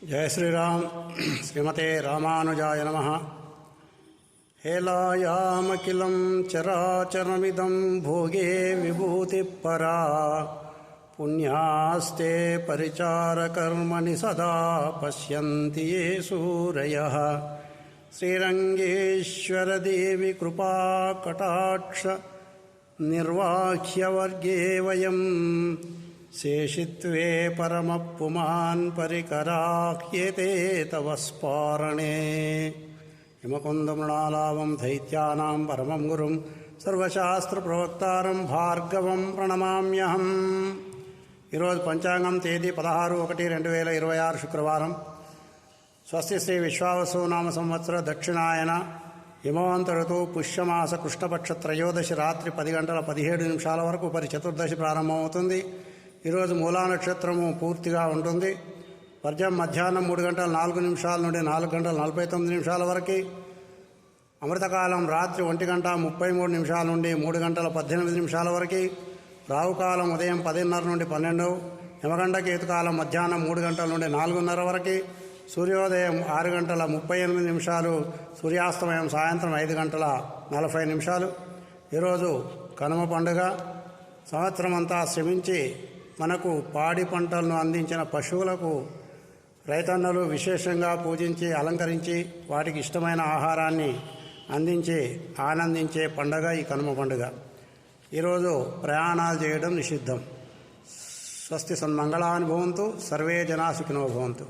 जय श्रीराम। श्रीमते रामानुजाय नमः। हेलायामखिलं चराचरमिदं भोगे विभूतिपरा पुण्यास्ते परिचारकर्मणि सदा पश्यन्ति ये सूरयः। श्रीरङ्गेश्वरदेवी कृपाकटाक्ष निर्वाह्यवर्गे वयं शेषित्वे परमपुमान् परिकराह्येते तव स्पारणे। हिमकुन्दमृणालाभं दैत्यानां परमं गुरुं सर्वशास्त्रप्रवक्तारं भार्गवं प्रणमाम्यहम्। ఈరోజు పంచాంగం తేదీ 16/1/2026 శుక్రవారం. స్వస్తి శ్రీ విశ్వావసు నామ సంవత్సర దక్షిణాయన హిమవంత ఋతువు పుష్యమాస కృష్ణపక్ష త్రయోదశి రాత్రి 10:17 వరకు పరి చతుర్దశి ప్రారంభమవుతుంది. ఈరోజు మూలా నక్షత్రము పూర్తిగా ఉంటుంది. వర్జం మధ్యాహ్నం 3:04 నుండి 4:49 వరకు. అమృతకాలం రాత్రి 1:33 నుండి 3:18 వరకు. రావుకాలం ఉదయం 10:30 నుండి 12. యమగండ కేతుకాలం మధ్యాహ్నం 3 గంటల నుండి 4:30 వరకు. సూర్యోదయం 6:38, సూర్యాస్తమయం సాయంత్రం 5:40. ఈరోజు కనుమ పండుగ. సంవత్సరం అంతా శ్రమించి మనకు పాడి పంటలను అందించిన పశువులకు రైతన్నలు విశేషంగా పూజించి అలంకరించి వాటికి ఇష్టమైన ఆహారాన్ని అందించి ఆనందించే పండుగ ఈ కనుమ పండుగ. ఈరోజు ప్రయాణాలు చేయడం నిషిద్ధం. స్వస్తి సన్మంగళాని భవంతు. సర్వే జనా సుఖినో భవంతు.